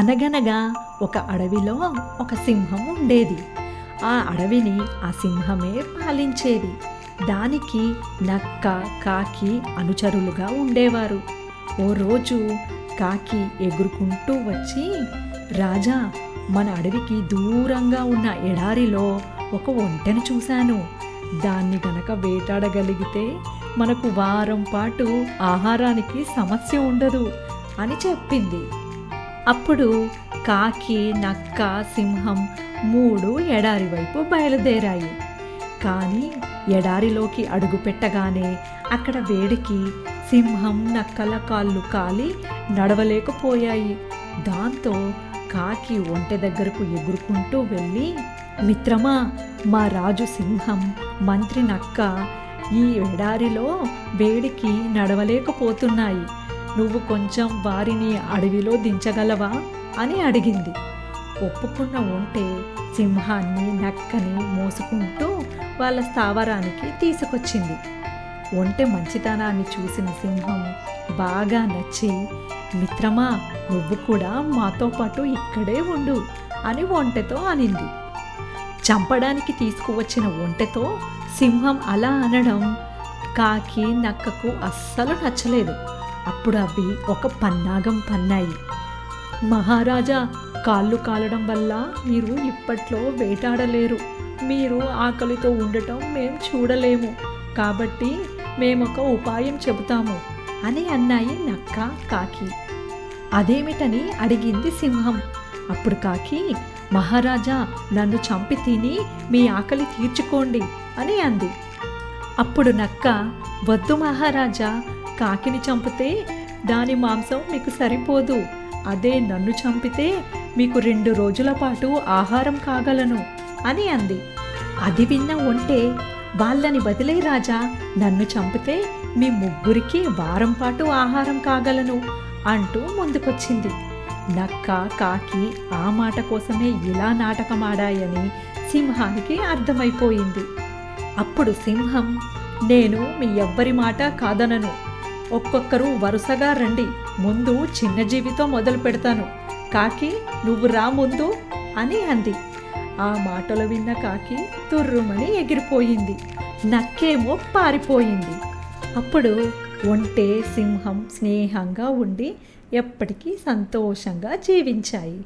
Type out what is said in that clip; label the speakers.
Speaker 1: అనగనగా ఒక అడవిలో ఒక సింహం ఉండేది. ఆ అడవిని ఆ సింహమే పాలించేది. దానికి నక్క, కాకి అనుచరులుగా ఉండేవారు. ఓ రోజు కాకి ఎగురుకుంటూ వచ్చి, రాజా, మన అడవికి దూరంగా ఉన్న ఎడారిలో ఒక ఒంటెను చూశాను. దాన్ని గనక వేటాడగలిగితే మనకు వారం పాటు ఆహారానికి సమస్య ఉండదు అని చెప్పింది. అప్పుడు కాకి, నక్క, సింహం మూడు ఎడారి వైపు బయలుదేరాయి. కానీ ఎడారిలోకి అడుగు పెట్టగానే అక్కడ వేడికి సింహం, నక్కల కాళ్ళు కాలి నడవలేకపోయాయి. దాంతో కాకి ఒంటె దగ్గరకు ఎగురుకుంటూ వెళ్ళి, మిత్రమా, మా రాజు సింహం, మంత్రి నక్క ఈ ఎడారిలో వేడికి నడవలేకపోతున్నాయి. నువ్వు కొంచెం వారిని అడవిలో దించగలవా అని అడిగింది. ఒప్పుకున్న ఒంటె సింహాన్ని, నక్కని మోసుకుంటూ వాళ్ళ స్థావరానికి తీసుకొచ్చింది. ఒంటె మంచితనాన్ని చూసిన సింహం బాగా నచ్చి, మిత్రమా, నువ్వు కూడా మాతో పాటు ఇక్కడే ఉండు అని ఒంటెతో అనింది. చంపడానికి తీసుకువచ్చిన ఒంటెతో సింహం అలా అనడం కాకి, నక్కకు అస్సలు నచ్చలేదు. అప్పుడు అవి ఒక పన్నాగం పన్నాయి. మహారాజా, కాళ్ళు కాలడం వల్ల మీరు ఇప్పట్లో వేటాడలేరు. మీరు ఆకలితో ఉండటం మేం చూడలేము. కాబట్టి మేమొక ఉపాయం చెబుతాము అని అన్నాయి నక్క, కాకి. అదేమిటని అడిగింది సింహం. అప్పుడు కాకి, మహారాజా, నన్ను చంపి తిని మీ ఆకలి తీర్చుకోండి అని అంది. అప్పుడు నక్క, వద్దు మహారాజా, కాకిని చంపితే దాని మాంసం మీకు సరిపోదు. అదే నన్ను చంపితే మీకు 2 రోజుల పాటు ఆహారం కాగలను అని అంది. అది విన్న ఒంటె, వాళ్ళని వదిలే రాజా, నన్ను చంపితే మీ ముగ్గురికి వారం పాటు ఆహారం కాగలను అంటూ ముందుకొచ్చింది. నక్క, కాకి ఆ మాట కోసమే ఇలా నాటకమాడాయని సింహానికి అర్థమైపోయింది. అప్పుడు సింహం, నేను మీ ఎవ్వరి మాట కాదనను. ఒక్కొక్కరు వరుసగా రండి. ముందు చిన్న జీవితో మొదలు పెడతాను. కాకి, నువ్వు రా ముందు అని అంది. ఆ మాటలు విన్న కాకి తుర్రుమని ఎగిరిపోయింది. నక్కేమో పారిపోయింది. అప్పుడు ఒంటె, సింహం స్నేహంగా ఉండి ఎప్పటికీ సంతోషంగా జీవించాయి.